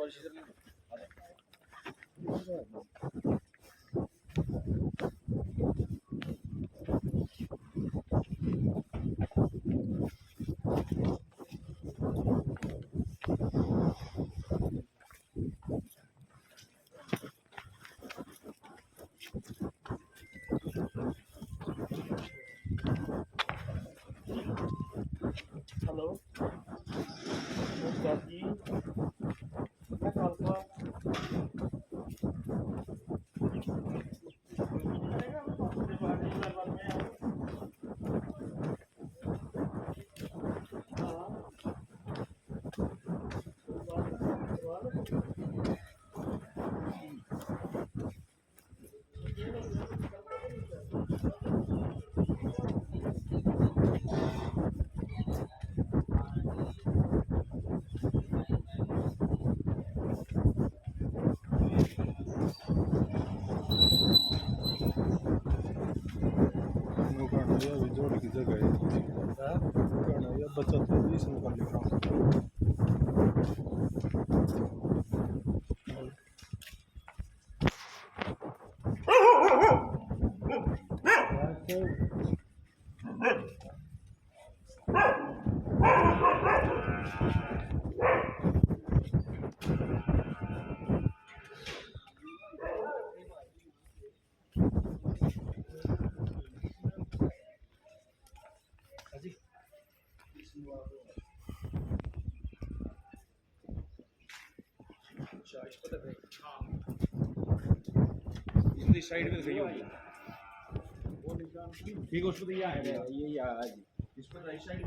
Hello नमस्कार जी, मैं कालका जोड़ की जगह है या बचत है इसमें कर लिखा साइड में सही होगी ठीक है। उसको तो ये आया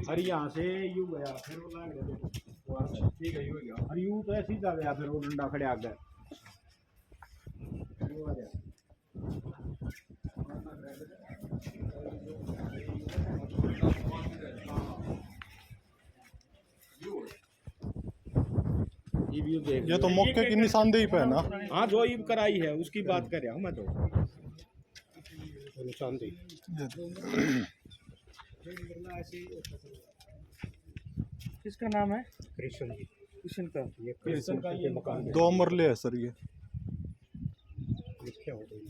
हर यहाँ से यू गया फिर वो लाग गया ठीक है यू गया और यू तो ऐसे ही जा गया फिर वो डंडा खड़े आ गया ये तो मौके की निशानदेही पे है ना। हाँ जो ईब कराई है उसकी बात कर रहा हूँ मैं तो निशानदेही किसका नाम है? कृष्ण जी किशन का। ये कृष्ण का ये मकान 2 मरले है सर ये। क्या हो गई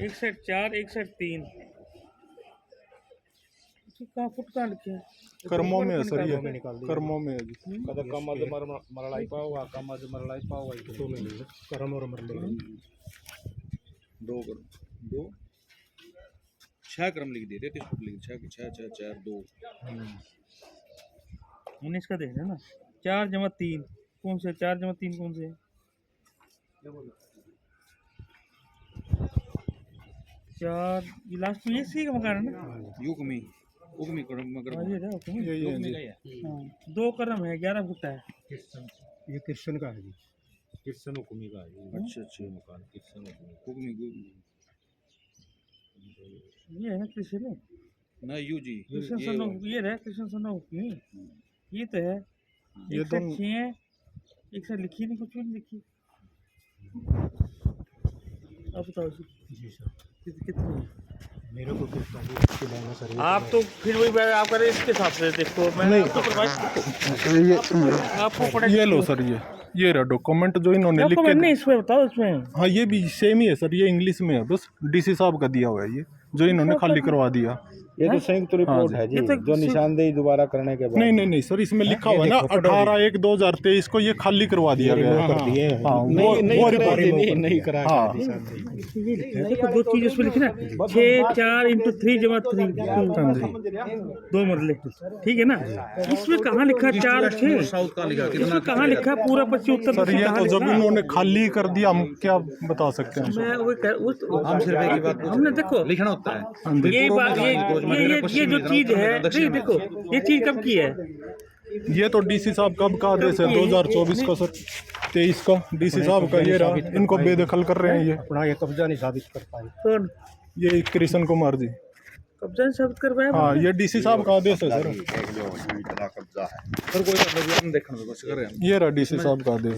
एक साइड 4 एक साइड 3 कहाँ फुट कहाँ लिखे हैं? कर्मों में है सर ये, निकाल दिया कर्मों में है जी। कदा कम अज मरलाई पाओ कम अज मरलाई पाओ तो में करम और मरले दो 6 क्रम लिख दिए 33 फुट लिख 6 4 2 मैंने इसका देख लिया ना 4 जमा 3 कौन से 4 जमा 3 कौन से 4 ये लास्ट में ये सी का मकान है ना युगमी उगमी क्रम मगर हाँ, ये है ओके ये हाँ 2 कदम है 11 फुट है ये कृष्ण का है जी कृष्ण हुकुमी का है अच्छा मकान कृष्ण हुकुमी ये है ना कृष्ण ना यू जी कृष्ण सनो ये है कृष्ण सनो ये तो है ये एक साइड 6 है एक साइड लिखी नहीं कुछ भी नहीं लिखी आप बताओ जी सर कितनी मेरे को कितना सर आप तो फिर वही बात आप करें इसके हिसाब से देखो मैं नहीं आपको आपको पढ़ा ये लो सर ये रहा डॉक्यूमेंट जो इन्होंने लिख के नहीं इसमें बताओ इसमें हाँ ये भी सेम ही है सर, ये इंग्लिश में है बस डीसी साहब का दिया हुआ है ये जो इन्होंने खाली करवा दिया। ये तो संयुक्त रिपोर्ट है जी जो निशानदेही दोबारा करने के बाद नहीं सर इसमें लिखा हुआ है ना 18/1/2023 को ये खाली करवा दिया गया है। हाँ नहीं करा देखो 2 चीज इसमें लिखी ना 6 4 × 3 जमा 3 2 मरले ठीक है ना। इसमें कहाँ लिखा 4 6 साउथ का लिखा इसमें कहाँ लिखा पूरा पश्चिम उत्तर सर ये तो जब इन्होंने खाली कर दिया हम क्या बता सकते हैं। मैं वो हम सिर्फ एक बात हमने देखो लिखना होता है ये बात ये जो चीज है नहीं देखो ये चीज कब की है ये तो डीसी साहब कब का आदेश है 2024 का सर 23 का डीसी साहब का ये रहा, इनको बेदखल कर रहे हैं ये अपना ये कब्जा नहीं साबित कर पाए। कौन ये कृष्ण कुमार जी कब्जा साबित कर पाया हाँ ये डीसी साहब का आदेश है सर। कब्जा है सर कोई देखना बस कर रहे हैं ये रहा डीसी साहब का आदेश।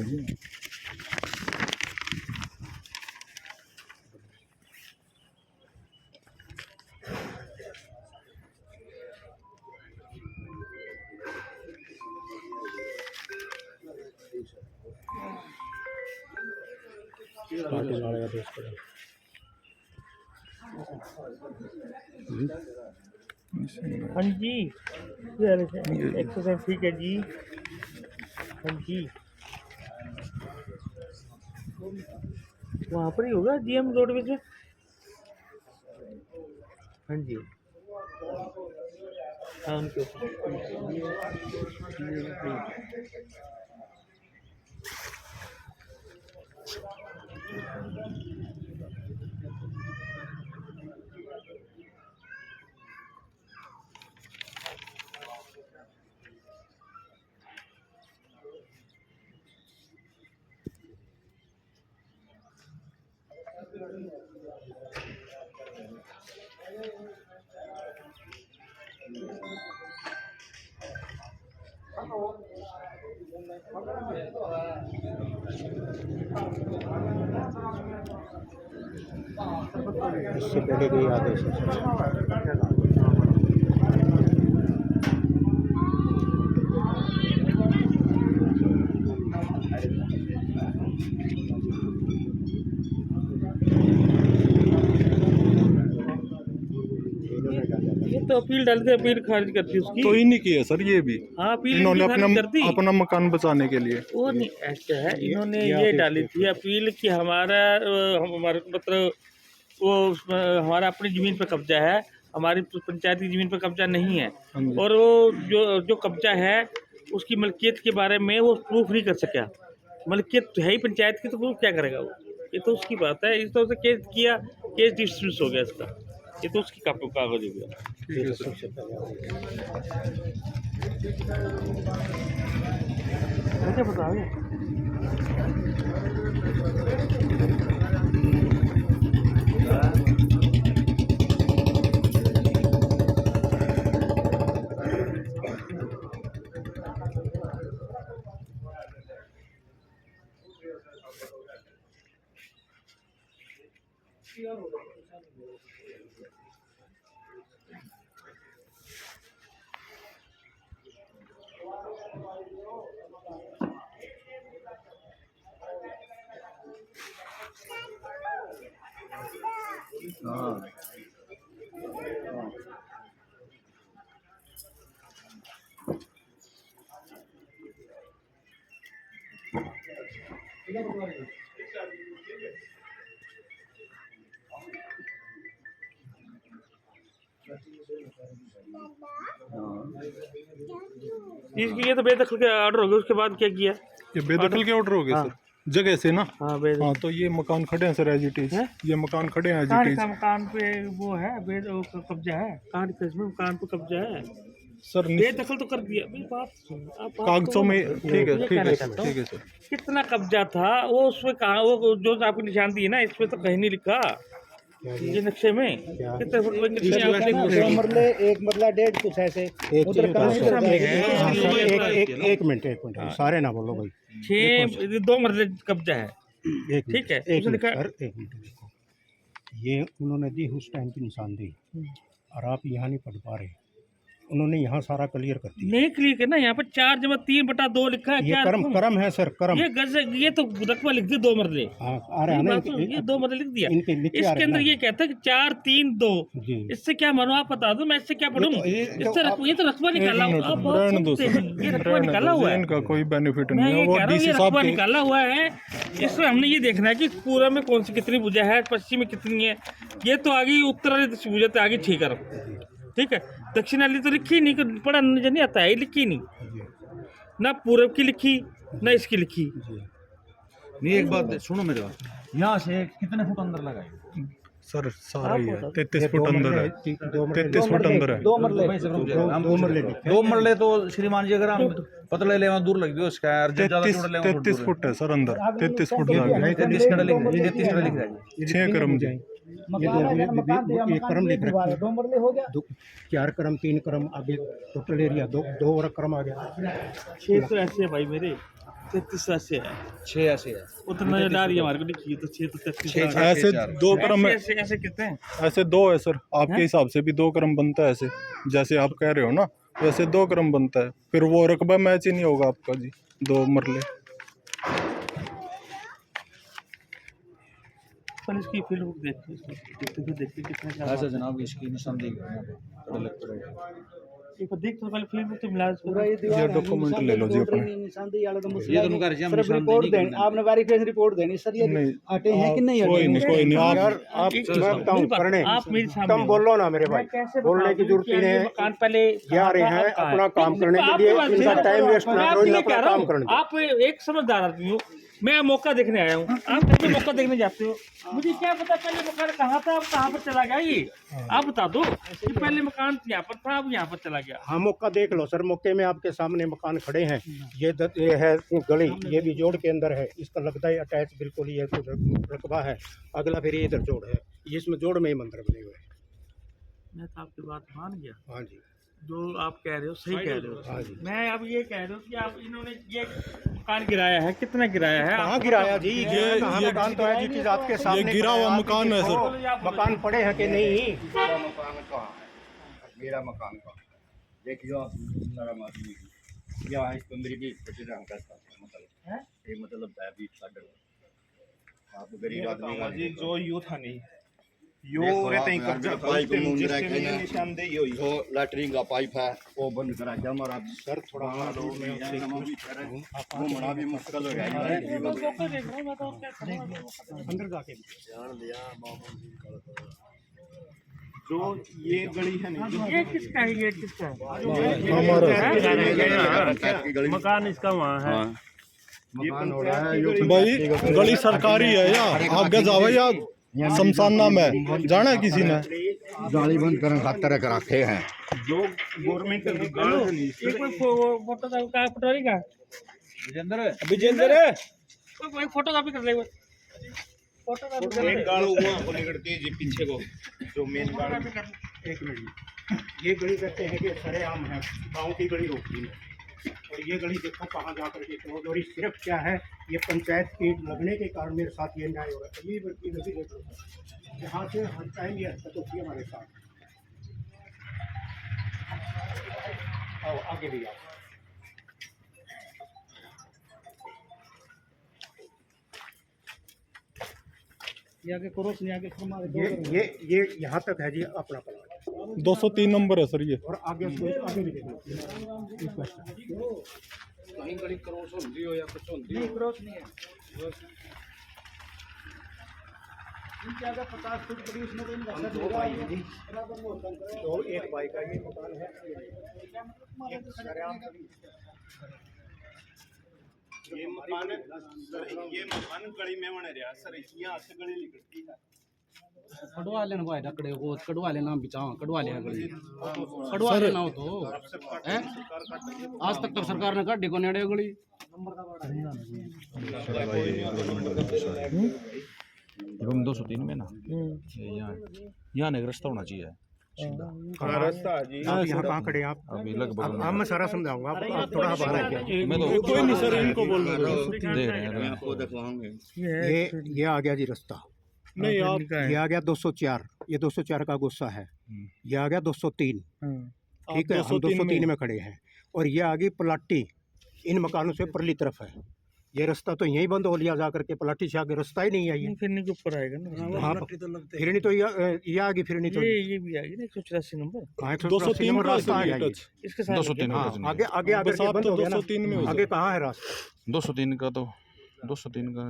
हाँ जी, एक्सरसाइज ठीक है जी। हाँ जी, वहाँ पर ही होगा जीएम रोडवेज में। हाँ जी, हाँ उनके ऊपर। इससे पहले कोई आदेश है? ये तो अपील डालते, अपील खारिज करती उसकी। तो इन्हीं की है सर ये भी। हाँ, अपील इन्होंने इनकी खारिज करती। अपना मकान बचाने के लिए। वो नहीं ऐसा है, इन्होंने ये डाली थी अपील कि हमारा हमारे मतलब वो हमारा अपनी ज़मीन पर कब्जा है, हमारी पंचायत की ज़मीन पर कब्जा नहीं है, और वो जो कब्जा है उसकी मलकियत के बारे में वो प्रूफ नहीं कर सका। मलकियत है ही पंचायत की, तो प्रूफ क्या करेगा वो? ये तो उसकी बात है। इस तरह से केस किया, केस डिसमिस हो गया इसका। ये तो उसकी कागज हो गया। ठीक है सर। मुझे बताओ इसकी, ये तो बेदखल के ऑर्डर हो गया, उसके बाद क्या किया? ये बेदखल के ऑर्डर हो गए सर जगह से ना। हाँ, हाँ, तो ये मकान खड़े हैं सर एज इट इज। ये मकान खड़े हैं एज कहाँ इट इज। लिखा मकान पे वो है कब्जा है? कहाँ लिखा इसमें मकान पे कब्जा है? सर बेदखल तो कर दिया। मेरी बात सुन, आप बात कागजों तो में मत करो। ठीक है, ये ठीक कहना है चाहता सर, हूँ, ठीक है सर। कितना कब्जा था वो उसमें कहा? वो जो आपकी निशानदी है ना, इसमें तो कहीं नहीं लिखा ये नक्शे में। कितने फुट में कितनी आबादी है? 2 मरले, 1 मरला 1.5 कुछ ऐसे। उधर कहाँ से एक मिनट सारे ना बोलो भाई। 2 मरले कब्जा है, ठीक है। एक उसने मिनट लिखा सर, 1 मिनट देखो, ये उन्होंने दी उस टाइम की निशानदेही, और आप यहाँ नहीं पढ़ पा रहे। उन्होंने यहाँ सारा क्लियर कर दिया। नहीं क्लियर है ना, यहाँ पर 4/3/2 लिखा है। ये क्या करम है सर, करम। ये गज, ये तो रकबा लिख दिया 2 मरले। आ रहा है ना, ये 2 मरले लिख दिया। इनके नीचे आ इसके अंदर ये कहता है कि 4-3-2। जी। इससे क्या मानो आप बता दो, मैं इससे क्या पढ़ूँ? ये तो रकबा निकाला हुआ। आप बहुत रहने दो सुनते सर, हैं। ये रकबा निकाला हुआ है, इनका कोई बेनिफिट मैं नहीं है। ये वो कह रहा हूँ, डीसी ये साहब रकबा के निकाला हुआ है। इसमें हमने ये देखना है कि पूरा में कौन सी कितनी भुजा है, पश्चिम में कितनी है। ये तो आगे उत्तर वाली भुजा तो आगे ठीक है, ठीक है। दक्षिण वाली तो लिखी नहीं, पढ़ा नजर नहीं आता है, लिखी नहीं ना, पूरब की लिखी ना इसकी लिखी। नहीं, एक बात सुनो मेरे बात, यहाँ से कितने फुट अंदर लगाए सर? सारा ही है 33 फुट अंदर है, 33 फुट अंदर है। 2 मरले 2 मरले तो श्रीमान जी अगर हम पतले ले दूर लग गयो उसका, और जब ज्यादा चौड़ा ले 33 फुट है सर अंदर, 33 फुट लिख रहा है 6 क्रम जी। ये क्रम लिख रखा है। 2 मरले हो गया। 4 क्रम 3 क्रम, आगे टोटल एरिया 2 और क्रम आ गया। 6 तो ऐसे है भाई मेरे, 33 ऐसे है, 6 ऐसे है। उतना नजर आ रही है हमारे को, लिखी तो 6 तो 33 ऐसे 2 क्रम है, ऐसे ऐसे कितने हैं? ऐसे 2 है सर। आपके हिसाब से भी 2 क्रम बनता है ऐसे, जैसे आप कह रहे हो ना, वैसे 2 क्रम बनता है। फिर वो रकबा मैच ही नहीं होगा आपका जी, 2 मरले। पहले इसकी फील्ड देखते कितने क्या ऐसा जनाब इसकी निशानदेही यहाँ पे पड़े लग पड़े। एक देख तो पहले फील्ड तो मिला इसको। ये डॉक्यूमेंट ले लो जी अपने। ये तो उनका रिजर्व रिपोर्ट देनी, आपने वेरिफिकेशन रिपोर्ट देनी सर, ये नहीं, हटे हैं कि नहीं कोई नहीं, कोई नहीं, आप यार आप मैं बताऊं करने आप मेरे सामने तुम बोलो ना मेरे भाई, बोलने की जरूरत नहीं है। मकान पहले ये आ रहे हैं अपना काम करने के लिए, इनका टाइम वेस्ट ना करो, इनका अपना काम करने दो। आप एक समझदार आदमी हो, मैं मौका देखने आया हूँ, आप कभी मौका देखने जाते हो, मुझे क्या पता पहले मकान कहाँ था, अब कहाँ पर चला गया ये आप बता दो कि पहले मकान यहाँ पर था, अब यहाँ पर चला गया। हाँ मौका देख लो सर, मौके में आपके सामने मकान खड़े हैं, ये है गली, ये भी जोड़ के अंदर है, इसका लगता है अटैच बिल्कुल ये रकबा है, अगला फिर ये इधर जोड़ है, इसमें जोड़ में ही मंदिर बने हुए हैं। मैं तो आपकी बात मान गया, हाँ जी, जो आप कह रहे हो सही कह रहे हो। हाँ जी। मैं अब ये कह रहा हूँ कि आप इन्होंने ये मकान गिराया है, कितना गिराया है? कहाँ गिराया जी? ये मकान तो है जी चीज आपके सामने, ये गिरा हुआ मकान है सर। मकान पड़े हैं कि नहीं? मकान कहाँ है? मेरा मकान कहाँ है? देखियो आप नरम आदमी की या इस पर मेरी भी छोटी रंग का मतलब ये मतलब है भी साडर आप गरीब आदमी का जी जो यू था नहीं यो देखो रहते ही आप यार, कब्जा मेरे भाई को करते मुंह जिसके रखे लिए ना। निशानदेही हुई जो लैटरिन का पाइप है वो बंद करा दिया हमारा सर थोड़ा वो बड़ा भी मुश्किल हो गया है मौका देख रहा हूँ मैं तो, और क्या करूँ? अंदर जाके जो ये गली है नहीं ये किसका है, ये किसका है? मकान इसका वहाँ है मकान हो रहा है भाई गली सरकारी है या आगे जावे या शमशान नाम है, जाना है किसी ने? जाली बंद करने खातर रख रखे हैं जो गवर्नमेंट का गांव है नहीं एक कोई फोटो का पटवारी का विजेंद्र कोई फोटो कॉपी कर ले, फोटो कॉपी कर एक ले। गाड़ो वहाँ को निकलती है जी पीछे को जो मेन गाड़ी एक मिनट, ये गली कहते हैं कि सरेआम है, गाँव की गली रोकती है, और ये गली देखो कहाँ जा करके क्लोज, और सिर्फ क्या है ये पंचायत के लगने के कारण मेरे साथ ये न्याय हो रहा है। ये बल्कि गली देख लो, यहाँ से हर टाइम ये हरकत होती है हमारे साथ। आओ आगे भी आओ। आगे क्रॉस नहीं, आगे हमारे ये यहाँ तक है जी अपना प्लाट, 203 नंबर है सर ये। और आगे आगे भी देख लो। कहीं गली क्रॉस होती हो या कुछ होती नहीं क्रॉस नहीं है, इनके आगे 50 फुट बड़ी उसमें तो इनका सर होगा ही नहीं। तो एक भाई का ये मकान है, ये सरेआम ये मकान सर ये मकान गली में बने रहा सर, यहाँ से गली निकलती है कड़वा लेना भाई डकड़े को, कड़वा लेना बिचाओ, कड़वा लेना गली, कड़वा लेना हो तो हैं? आज तक तो सरकार ने काटी को नेड़े गली। एवं 203 में ना यहाँ एक रास्ता होना चाहिए कहाँ रास्ता है जी? आप यहाँ कहाँ खड़े हैं आप? अभी लगभग अब मैं सारा समझाऊंगा, आप थोड़ा बाहर आइए। मैं तो कोई नहीं सर, इनको बोल दे रहे हैं आपको दिखवाऊंगे ये आ गया जी रास्ता, नहीं आप ये आ गया 204, ये 204 का गुस्सा है, ये आ गया 203, ठीक है, हम 203 में खड़े हैं, और ये आ गई पलाटी, इन मकानों से परली तरफ है, ये रास्ता तो यहीं बंद हो लिया जा करके, पलाटी से आगे रास्ता ही नहीं है ये। फिरने के ऊपर आएगा ना, हाँ फिरनी तो ये आगे फिरनी तो ये भी आएगी ना 184 नंबर, कहाँ 203 नंबर का रास्ता है ये। इसके साथ 203 हाँ का आगे आगे आगे बस आप बंद तो हो गया ना, 203 में हो आगे कहाँ है रास्ता? 203 का तो 203 का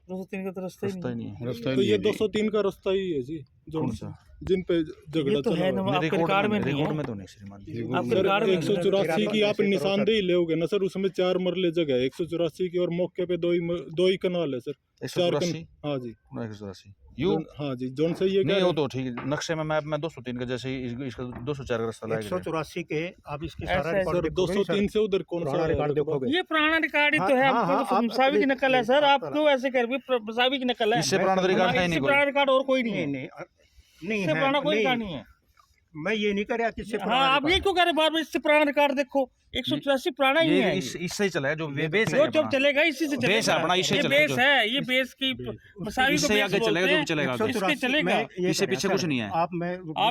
203 का तो रास्ता रास्ता ही नहीं है। तो ये 203 का रास्ता ही है जी, जो कौन सा? जिन पे झगड़ा ये तो है चला ना, हुआ है। आपके रिकॉर्ड में नहीं रिकॉर्ड है, में तो नहीं श्रीमान जी। आपके सर रिकॉर्ड में 184 की आप निशानदेही लोगे ना सर, उसमें 4 मरले जगह है 184 की, और मौके पे दो ही कनाल है सर, 184 हाँ जी 184 यू हाँ जी, जोन से ये नहीं, वो तो ठीक है, नक्शे में मैप में 203 का जैसे इसका 204 का रास्ता लाएगा। 184 के आप इसके सारा ऐसा है रिकॉर्ड सर 203 से उधर कौन सा पुराना रिकॉर्ड देखोगे। ये पुराना रिकॉर्ड ही तो है, हाँ, आपको हाँ, तो आप मुसावी की अपने- नकल है सर, आप क्यों ऐसे कर रहे हो? मुसावी की नकल है, इससे पुराना तो रिकॉर्ड है ही नहीं इससे कोई। पुराना रिकॉर्ड और कोई नहीं नहीं है, नहीं नहीं इससे है, पुराना कोई नहीं, रिकॉर्ड नहीं है। मैं ये नहीं कर रहा किससे हाँ आप ये क्यों कह रहे बार बार, इससे पुराना रिकॉर्ड देखो, 184 पुराना ही है। इससे ही चला है जो बेस है जो जब चलेगा इसी से चलेगा। बेस है अपना, इससे ये चलेगा बेस है, ये बेस की मसावी को इससे बेस आगे बोलते चलेगा जो हैं। भी चलेगा आगे। 184 इसके चलेगा। इससे पीछे कुछ नहीं है। आप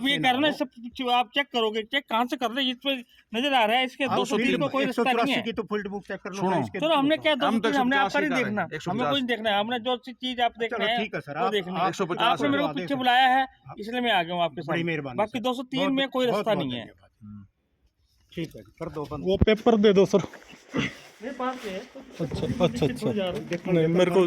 ये कर रहे हैं, सब आप चेक करोगे, चेक कहाँ से कर रहे हैं, इस पे नजर आ रहा है इसके 203 को कोई रास्ता नहीं है। की तो फुल बुक चेक कर लो। सुनो, चलो हमने क्या हम तो 203 हमने आपका 185 नहीं देखना, कर रहे हैं, हमें कुछ नहीं देखना है, हमने जो चीज आप देखना चलो है ठीक है सर, वो आप देखनी है। 150 आपने मेरे को पीछे बुलाया है इसलिए मैं आ गया हूँ आपके बड़ी साथ। मेहरबानी बाकी 203 में कोई रास्ता नहीं है। ठीक है, कर दो बंद। वो पेपर दे दो सर। मेरे पास है। अच्छा अच्छा अच्छा, नहीं मेरे को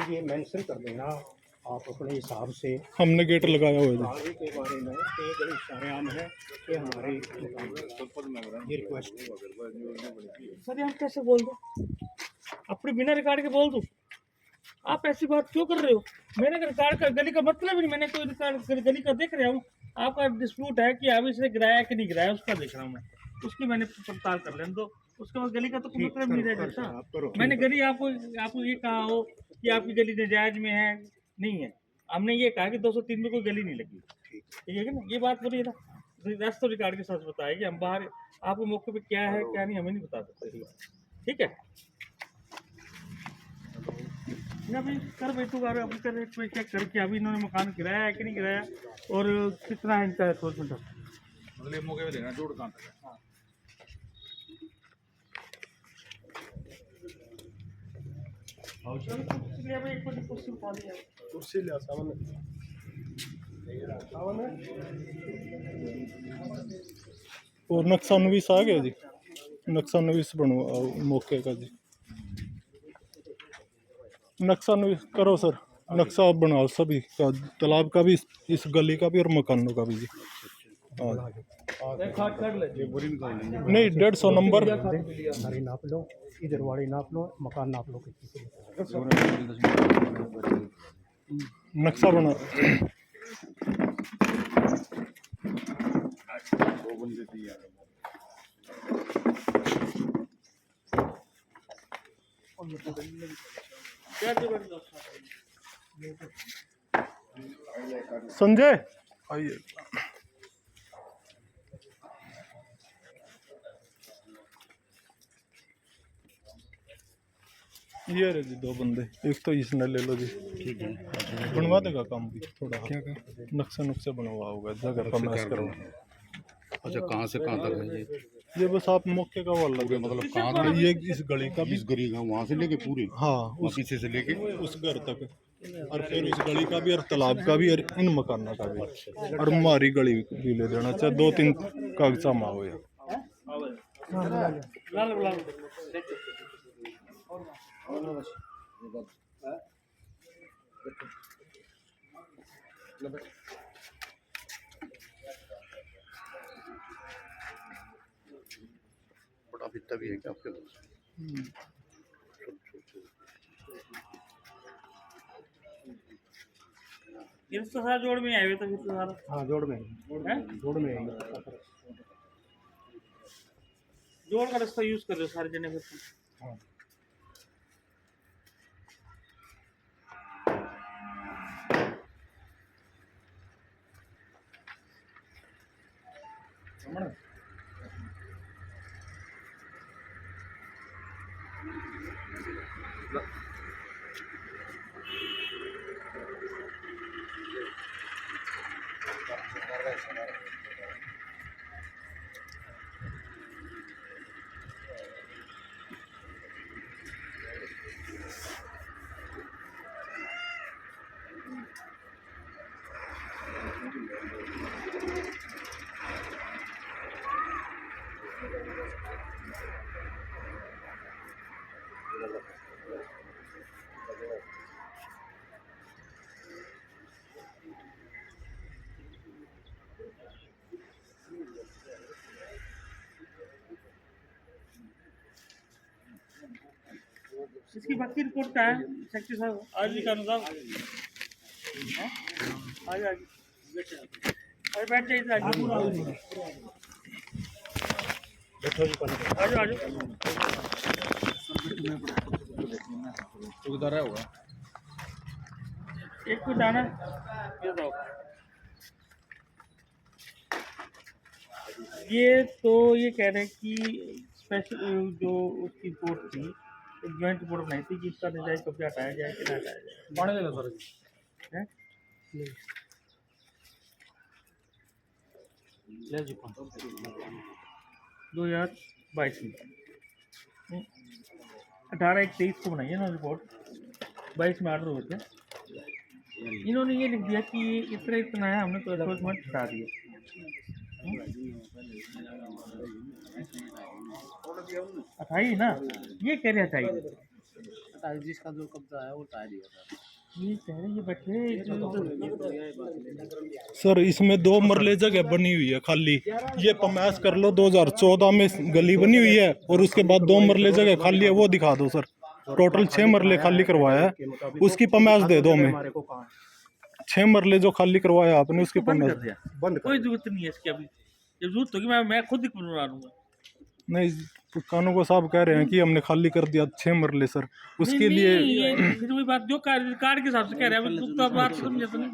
ये मेंशन कर देना आप अपने हिसाब से हमने गेट लगाया हुआ है। आगे के बारे में कि बड़ी सरेआम है कि हमारी ये रिक्वेस्ट सर हम कैसे बोल दो, अपने बिना रिकॉर्ड के बोल दो? आप ऐसी बात क्यों कर रहे हो? मैंने रिकॉर्ड का गली का मतलब ही नहीं, मैंने कोई रिकॉर्ड गली का देख रहा हूँ। आपका डिस्प्यूट है कि अभी इसने गिराया कि नहीं गिराया, उसका देख रहा हूँ मैं, उसकी मैंने पड़ताल कर लेने दो। उसके बाद गली का तो कोई मतलब नहीं रह जाता। मैंने गली आपको ये कहा हो कि आपकी गली नाजायज में है, नहीं है। हमने ये कहा कि 203 में कोई गली नहीं लगी, ठीक है ना? ये बात बोलिए ना, रास्ता रिकॉर्ड के साथ बताया कि हम बाहर आपको मौके पे क्या है क्या नहीं हमें नहीं बता सकते, ठीक है? अभी कर बैठू अभी कर एक चेक करके अभी इन्होंने मकान गिराया है कि नहीं गिराया और कितना है इनका एनफोर्समेंट। अगले मौके पे देना जोड़ काम कुर्सी ले सामने और नक्शा नवीस आ गया जी, नक्शा नवीस बनवाओ मौके का जी। नक्शा नवीस करो सर, नक्शा आप बनाओ सभी का, तालाब का भी, इस गली का भी और मकानों का भी जी। हाँ नहीं 150 नंबर सारी नाप लो, इधर वाली नाप लो, मकान नाप लो। नक्शा बना। संजय आइए। ये रहे जी 2 बंदे, एक तो इसने ले लो जी, ठीक है बनवा देगा काम भी थोड़ा। क्या नक्शा नुक्शा बनवा होगा, जगह का मैच करो। अच्छा कहाँ से कहाँ तक है ये बस आप मौके का वाला लगे, मतलब कहाँ ये इस गली का भी, इस गली का वहाँ से लेके पूरी हाँ उस पीछे से लेके उस घर तक, और फिर उस गली का भी और तालाब का भी और इन मकानों का भी, और हमारी गली भी ले देना चाहे 2-3 कागजा माओ यार। बड़ा भित्ता भी है क्या आपके पास? ये तो सारा जोड़ में आए हुए तो फिर तो सारा। हाँ जोड़ में जोड़ का रास्ता यूज कर रहे हो सारे जने फिर तो। हाँ। इसकी बाकी रिपोर्ट क्या है सेक्रेटरी साहब? आज भी कानून साहब आगे आगे अरे बैठ जाइए, आ जाओ आ जाओ। उधर है होगा। एक को दाना ये दो। ये तो ये कह रहे हैं कि स्पेशल जो उसकी रिपोर्ट थी, एक ज्वाइंट रिपोर्ट बनाई थी कि इसका नजायज कब्जा हटाया जाए कि ना हटाया जाए। पानी देना सर हैं? ले जी 2022 में 18/1/23 को बनाई है ना रिपोर्ट, 22 में ऑर्डर हुए थे। इन्होंने ये लिख दिया कि इतना इतना है, हमने तो एनफोर्समेंट हटा दिया। हटाई ना, ये कह रहे हटाई, जिसका जो कब्जा है वो हटा दिया था। ये कह रहे ये बैठे सर इसमें 2 मरले जगह बनी हुई है खाली, ये पमास कर लो 2014 में गली बनी हुई है और उसके बाद 2 मरले जगह खाली है, वो दिखा दो सर। टोटल 6 मरले खाली करवाया है, उसकी पमास दे दो हमें। 6 मरले जो खाली करवाया आपने उसकी बंद पमास कर दिया, बंद कोई जरूरत नहीं है इसकी अभी। जब जरूरत होगी मैं खुद ही बनवा लूंगा। नहीं, कानून साहब कह रहे हैं कि हमने खाली कर दिया 6 मरले सर, उसके लिए ये फिर वही बात जो कार्ड के हिसाब से कह रहे हैं, तुम तो बात समझे तो नहीं।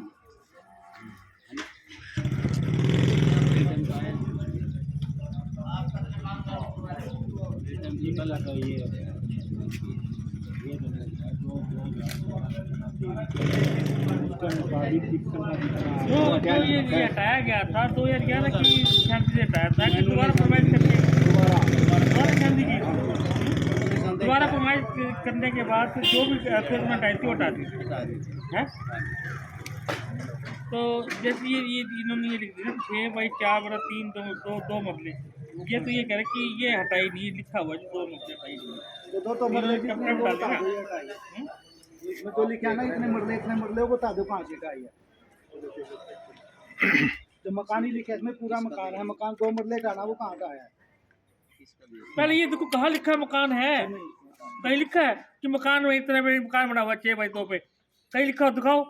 जो ये हटाया गया था 2011 की शांति से हटाया था कि दोबारा फरमाइश करके दोबारा फरमाइश करने के बाद जो भी एनफोर्समेंट आई थी वो हटा दी है। तो जैसे ये इन्होंने ये लिख दिया 6/4/3 दो मरले, ये तो ये कह रहे कि ये हटाई नहीं, लिखा हुआ है 2 मरले हटाई नहीं। दो इसमें जो लिखा है ना इतने मरले को बता दो कहाँ से हटाई है। जो मकान ही लिखा है इसमें पूरा मकान है, मकान 2 मरले का ना, वो कहाँ का है? पहले ये देखो कहाँ लिखा है मकान है, कहीं लिखा है कि मकान में इतने बड़े मकान बना हुआ 6/2 पे, कहीं लिखा हो दिखाओ।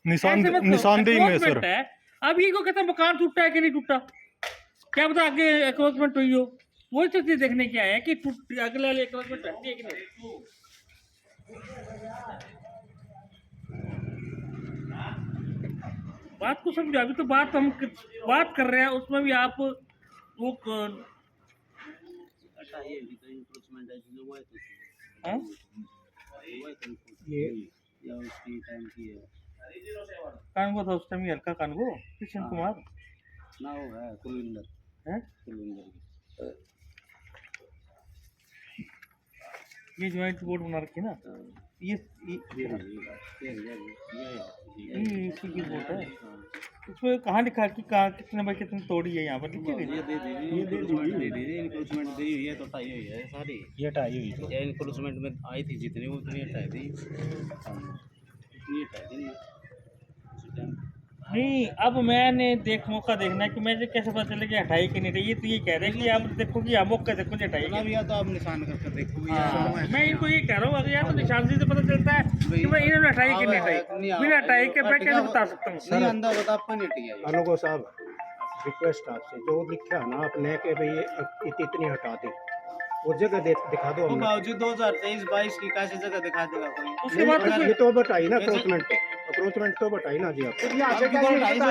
निशानदेही में सर है। अब ये को कहते हैं मकान टूटा है कि नहीं टूटा, क्या पता आगे एक्रोचमेंट हुई हो, वही तो चीज देखने के आए हैं कि अगले वाले एक्रोचमेंट हटती है कि नहीं। बात को समझो, अभी तो बात हम बात कर रहे हैं उसमें भी आप वो कानगो था उस टाइम, हल्का कानगो किशन कुमार ना वो है कुलविंदर है। ये ज्वाइंट बोर्ड बना रखी ना, ये इसी की बोर्ड है। इसमें कहाँ लिखा है कि कहाँ कितने बाई कितने तोड़ी है, यहाँ पर लिखी गई। इंक्रोचमेंट दी हुई है तो हटाई हुई है सारी, ये हटाई हुई है। इंक्रोचमेंट में आई थी जितनी उतनी हटाई थी, इतनी हटाई थी नहीं। अब मैंने मौका देखना है कि मुझे कैसे पता चले कि हटाई कि नहीं हटाई। ये तो ये कह रहे हैं कि आप देखो कि मौका देखो कि हटाई भी, या तो आप निशान करके देखो। मैं इनको ये कह रहा हूँ, अगर या तो निशान से पता चलता है कि मैं इन्होंने हटाई कि नहीं हटाई, बिना हटाई के मैं कैसे बता सकता हूँ। सर अंदर बता आपको नहीं हटी है। अनुगो साहब रिक्वेस्ट आपसे, जो लिखा है ना आपने कि भाई इतनी हटा दी, वो जगह दिखा दो। बावजूद 2023-22 की कैसे जगह दिखा देगा कोई? उसके बाद ये तो बताई ना अप्रोचमेंट तो बताई ना जी आप।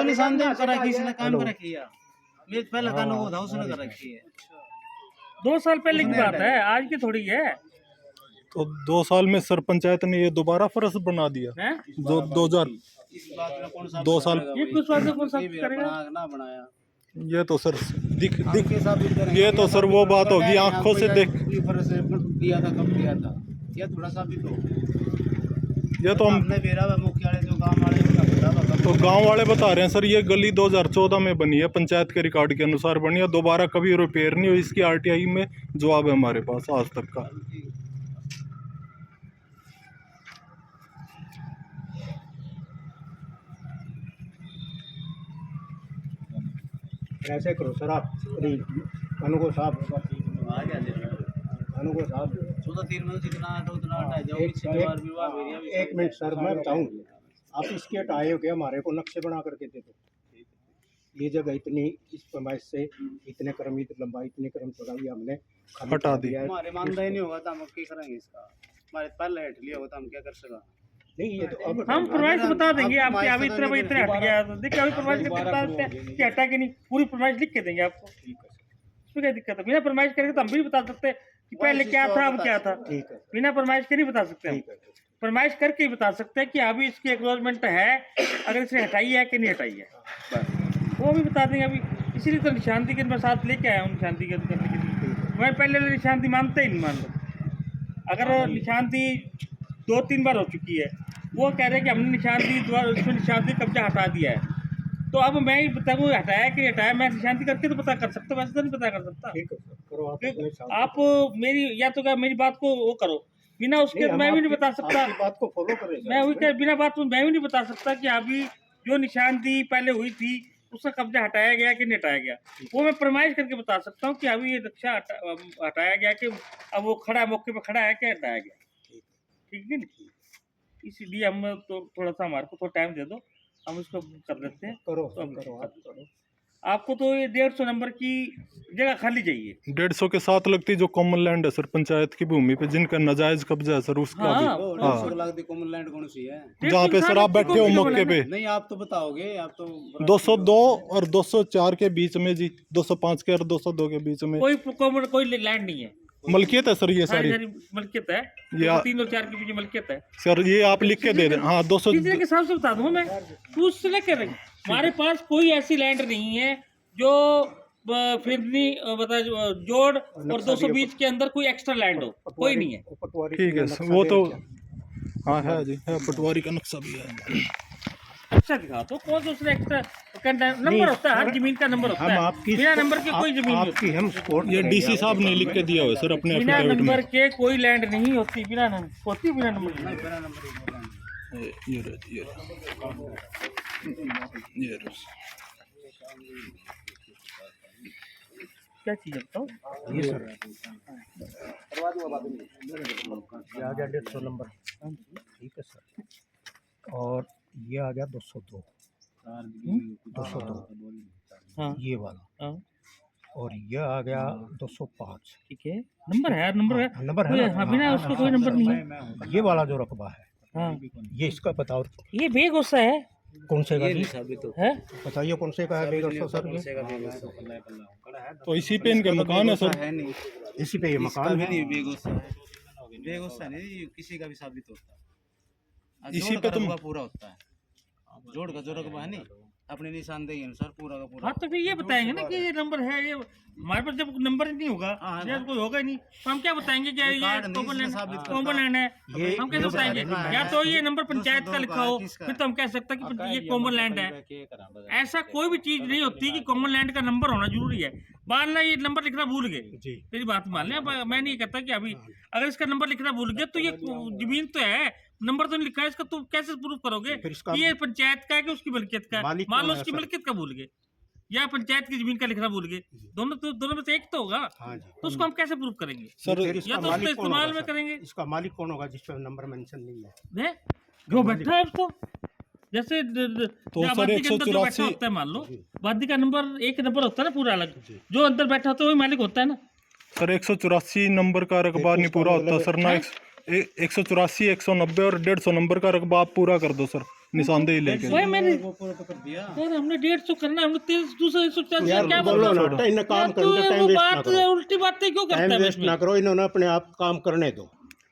निशानदेही कर रखी इसने, काम कर रखी है। मेरे पहले कानून वो था उसने कर रखी है। 2 साल पहले की बात है, आज की थोड़ी है। तो 2 साल में सर पंचायत ने ये दोबारा फर्ज बना दिया। 2000 इस बात में कौन सा 2 साल ये कुछ वाले कौन सा करेगा ना बनाया? ये तो सर दिख ये तो सर वो बात होगी आंखों से देख। दिया था कब दिया था, ये थोड़ा सा भी ये तो हम मुख्यालय जो गाँव वाले तो गांव वाले बता रहे हैं सर, ये गली 2014 में बनी है, पंचायत के रिकॉर्ड के अनुसार बनी है, दोबारा कभी रिपेयर नहीं हुई। इसकी आरटीआई में जवाब है हमारे पास आज तक का। ऐसे करो सर आप, अनुगो साहब 14 में जितना तो उतना हटाया जाओ। एक मिनट सर, मैं बताऊँ, आप इसके हटाए हो क्या? हमारे को नक्शे बना करके दे दो। ये जगह इतनी इस पैमाइश से इतने क्रम लंबाई इतने क्रम चौड़ाई हमने खाली हटा कर दी। दिया है। हमारे मानदा ही नहीं होगा तो हम क्या करेंगे इसका? हमारे पहले हेट लिया होगा तो हम क्या कर सका? नहीं ये तो अब हम प्रमाइश बता देंगे आपके, अभी इतना भाई इतना हट गया तो देखिए अभी प्रमाइश लिख के बता देते हैं कि हटा के नहीं, पूरी प्रमाइश लिख के देंगे आपको। इसमें क्या दिक्कत है? बिना प्रमाइश करके तो हम भी बता सकते हैं कि पहले क्या था अब क्या था। ठीक है बिना प्रमाइश के नहीं बता सकते हम, ठीक है फरमाइश करके ही बता सकते हैं कि अभी इसकी एक्नॉलेजमेंट है, अगर इसने हटाई है कि नहीं हटाई है, बस वो भी बता देंगे अभी। इसीलिए तो निशानदी के मैं साथ लेके आया हूँ निशानदी के करने के लिए। मैं पहले वाली निशानदी मानते ही नहीं मान लो। अगर निशानदी 2-3 बार हो चुकी है, वो कह रहे हैं कि हमने निशानदी द्वारा उसमें निशानदी कब्जा हटा दिया है, तो अब मैं ही बताऊँ हटाया कि नहीं हटाया, मैं निशानदी करके तो पता कर सकता हूँ, वैसे तो नहीं पता कर सकता। ठीक है सर, करो आप अपने साथ। आप मेरी या तो क्या मेरी बात को वो करो, बिना उसके हम मैं भी नहीं आपकी- बता सकता। आपकी बात को फॉलो करें मैं वही कह बिना बात मैं भी नहीं बता सकता कि अभी जो निशानदी पहले हुई थी उसका कब्जा हटाया गया कि नहीं हटाया गया। वो मैं प्रमाइश करके बता सकता हूँ कि अभी ये नक्शा हटाया गया कि अब वो खड़ा मौके पे खड़ा है कि हटाया गया। ठीक है ना? इसीलिए हम तो थोड़ा सा हमारे को थोड़ा टाइम दे दो, हम इसको कर लेते हैं। करो तो हम करो आप करो। आपको तो ये 150 नंबर की जगह खाली चाहिए। 150 के साथ लगती जो कॉमन लैंड है सर पंचायत की भूमि पे जिनका नाजायज कब्जा है सर उसका हाँ, भी। हाँ 150 लाख दी कॉमन लैंड कौन सी है? जहाँ पे सर आप बैठे हो मौके पे नहीं आप तो बताओगे, आप तो 202 और 204 के बीच में जी, 205 के और 202 के बीच में कोई लैंड नहीं है, मलकियत है सर ये सारी सारी। सारी मलकियत है, या- 3 और 4 के बीच मलकियत है। सर ये आप लिख के दे दें। हाँ 200 किसी के हिसाब से बता दूँ मैं, तू उससे लेकर हमारे पास कोई ऐसी लैंड नहीं है जो फिरनी बता जोड़ और 220 के अंदर कोई एक्स्ट्रा लैंड हो, कोई नहीं है। पटवारी ठीक है का सर, नक्शा वो दे तो रखा हाँ है जी, है पटवारी का नक्शा भी है। अच्छा दिखा तो कौन सा उसने एक्स्ट्रा नंबर होता है, हर जमीन का नंबर होता हम है, आपकी बिना नंबर के कोई जमीन नहीं होती। आपकी हम सपोर्ट ये डीसी साहब ने लिख के दिया हुआ है सर अपने बिना एफिडेविट नंबर में। के कोई लैंड नहीं होती, बिना नंबर होती बिना नंबर की। ये रहे जी, ये रहे। क्या चीज बताओ? ये सर ये आ गया 150 नंबर। ठीक है सर, और ये आ गया 202 हाँ ये वाला, हाँ और ये आ गया 205। ठीक है, नंबर है, नंबर है, नंबर है कोई ना? हाँ बिना उसको कोई नंबर नहीं है। ये वाला जो रकबा है हाँ ये इसका बताओ ये बेगुस्सा है, कौन से का जी? है बताइए कौन से का है बेगुस्सा सर? ये तो इसी पे इनके मकान है सर। है नहीं, इसी पे ये मकान है। बेगुस्सा नहीं किसी का भी साबित होता है। इसी जोड़ पे का तुम- रकबा पूरा होता है, जोड़ का जो रकबा है नहीं अपनी निशानदेही अनुसार पूरा का पूरा। हाँ तो फिर ये बताएंगे ना कि ये नंबर है, ये हमारे पास जब नंबर ही नहीं होगा हाँ, या कोई होगा ही नहीं तो हम क्या बताएंगे कि ये कार्ड नहीं कॉमन लैंड साबित करता। कॉमन लैंड है, ये- हम कैसे ये बताएंगे? बताएंगे। या तो ये नंबर पंचायत का 202 लिखा हो, किसका फिर तो हम कह सकते हैं कि ये कॉमन लैंड है। ऐसा कोई भी चीज नहीं होती कि कॉमन लैंड का नंबर होना जरूरी है। मान लो ये नंबर लिखना भूल गए, जी मेरी बात मान लें, मैं नहीं कहता कि अभी अगर इसका नंबर लिखना भूल गए तो ये जमीन तो है, नंबर तो नहीं लिखा है इसका, तो कैसे प्रूव करोगे फिर इसका कि ये पंचायत का है कि उसकी मलकियत का है? मालिक मान लो कौन है उसकी सर? मलकियत का भूल गए या पंचायत की जमीन का लिखना भूल गए, दोनों में से एक तो होगा, हाँ जी। तो उसको हम कैसे प्रूव करेंगे? सर फिर या इसका तो उसको मालिक कौन इस्तेमाल होगा में सर? करेंगे। इसका मालिक कौन होगा जिस पर नंबर मेंशन नहीं है? है जो बैठा है उसको, जैसे तो सर आबादी के अंदर जो बैठा 184 होता है, मान लो आबादी का नंबर एक नंबर होता है ना पूरा अलग, जो अंदर बैठा होता है वही मालिक होता है ना। सर 184 नंबर का रकबा नहीं पूरा होता सर ना। 184 190 और 150 नंबर का रकबा आप पूरा कर दो सर निशानदेही लेके। वही मैंने वो पूरा तो कर दिया। यार हमने 150 करना, हमने 240 यार क्या बोलो बोल ना, रहा इन्हें काम तू करने टाइम वो वेस्ट ना बात करो, उल्टी बातें क्यों करता टाइम है वेस्ट ना करो, इन्होंने अपने आप काम करने दो।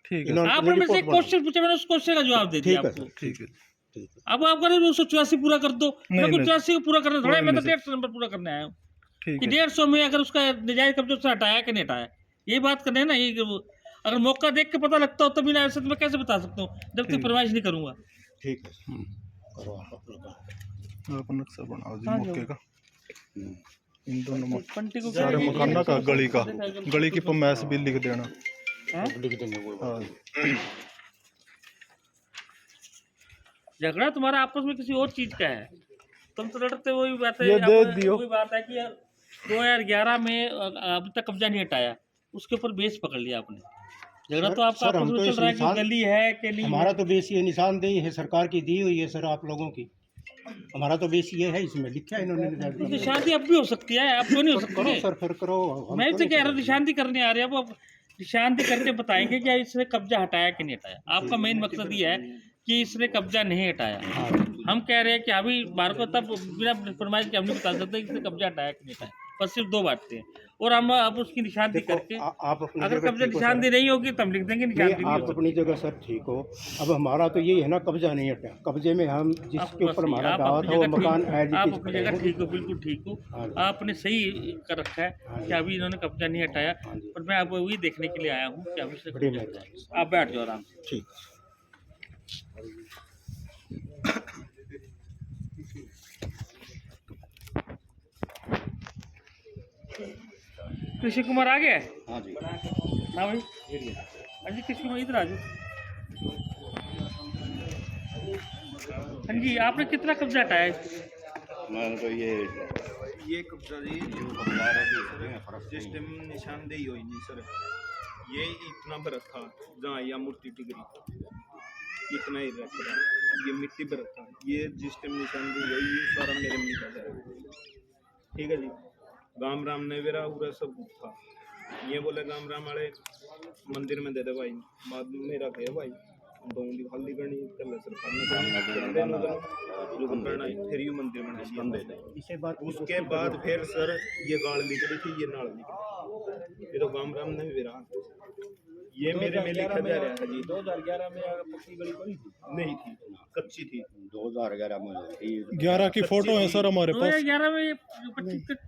ठीक है इन्होंने आपने अपनी मेरे से एक रिपोर्ट क्वेश्चन पूछा, मैंने उस क्वेश्चन का जवाब दे दिया ठीक है आपको। सर, ठीक है। ठीक है। अब आप करें 284 पूरा कर दो, मैं नहीं, 84 को पूरा करना थोड़ा है, मैं तो नहीं, 150 नंबर पूरा करने आया हूँ ठीक कि है 150 में अगर उसका नजायज कब्जा से हटाया कि नहीं हटाया, ये बात करने है ना। ये अगर मौका देख के पता लगता हो तो बिना ऐसे तो मैं कैसे बता सकता हूँ जब तक फरमाइश नहीं करूंगा। ठीक है, करो आप अपना काम। आप नक्शा बनाओ जी मौके का। इन दोनों पंटी को सारे मकाना का गली की पमैस भी लिख देना। लिख देंगे वो। हाँ झगड़ा तुम्हारा आपस में किसी और चीज का है, तुम तो लड़ते वही बात है। ये दे दियो। वही बात है कि 2011 में अभी तक कब्जा नहीं हटाया, उसके ऊपर बेस पकड़ लिया आपने। झगड़ा तो आपका सर, आपस हम में तो चल इस रहा है कि इंसान- गली है कि नहीं हमारा है। तो बेस ये निशानदेही है सरकार की दी हुई है सर आप लोगों की। हमारा तो बेस ये है, इसमें लिखा है इन्होंने तो निशांदी अब भी हो सकती है, अब तो नहीं हो सकती करो है। सर, फिर करो। हम मैं तो तो नहीं कह रहा कर हूँ निशांदी करने आ रहे हैं, अब निशांदी करके बताएंगे कि इसने कब्जा हटाया कि नहीं हटाया। आपका मेन मकसद ये है कि इसने कब्जा नहीं हटाया। हम कह रहे हैं कि अभी बार को तब बिना फरमाइश के हम नहीं बता सकते कि इसने कब्जा हटाया कि नहीं हटाया, बस सिर्फ दो बातें हैं। और हम अब उसकी निशांदी देखो, करके आप अपनी अगर जगह कब्जा ठीक हो निशांदी सर। नहीं होगी तो हम लिख देंगे निशांदी नहीं, नहीं आप हो अपनी जगह सर ठीक हो। अब हमारा तो ये है ना, कब्जा नहीं हटा। कब्जे में हम सकती। जिसके बस ऊपर नहीं, हमारा आप दावा अपनी था वो जगह मकान ठीक- एज आप इट इज अपनी खड़े जगह हैं। ठीक हो, बिल्कुल ठीक हो। हाँ जी। आपने सही कर रखा है हाँ कि जी। अभी इन्होंने कब्जा नहीं हटाया, हाँ जी। पर मैं अब वही देखने के लिए आया हूँ कि अभी इसने बड़ी कब्जा मेहरबानी। हटाया। आप बैठ जाओ आराम से। ठीक। कृषि कुमार आ गया है? हाँ जी। हाँ भाई, हाँ जी कृषि कुमार इधर आ जाओ। हाँ जी, आपने कितना कब्जा हटाया है? मैंने तो ये कब्जा जी जिस टाइम निशानदेही हुई नहीं सर, ये इतना बरत था जहाँ यह मूर्ति टिकरी, इतना ही रख रहा, ये मिट्टी बरत था। ये जिस टाइम निशानदेही हुई ये सारा मेरे में निकल जाएगा। ठीक है जी। गाम राम ने वेरा पूरा सब था। ये बोले गाम राम वाले मंदिर में दे दे भाई, बाद में मेरा कहे भाई दोंदी खाली करनी कर सरकार ने जो करना फिर ये मंदिर बना दिया। इसे बात उसके बाद फिर सर ये गाड़ निकली थी, ये नाल निकली, ये तो गाम राम ने भी रहा। ये मेरे में लिखा जा रहा है जी। 2011 में पक्की गली बनी थी? नहीं थी, कच्ची थी। 2011 में 11 की फोटो है सर हमारे पास। 2011 में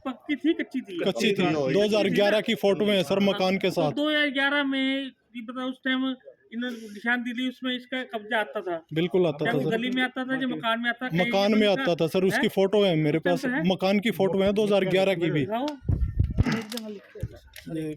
पक्की थी कच्ची थी? कच्ची थी, 2011 की फोटो है सर मकान के तो साथ। 2011 में ये बताओ उस टाइम इन्होंने निशानदी ली, उसमें इसका कब्जा आता था? बिल्कुल आता क्या था वो सर, गली में आता था, जो मकान में आता था? मकान में आता था सर। उसकी फोटो है मेरे पास, है? मकान की फोटो है 2011 की भी। दिखाओ। ये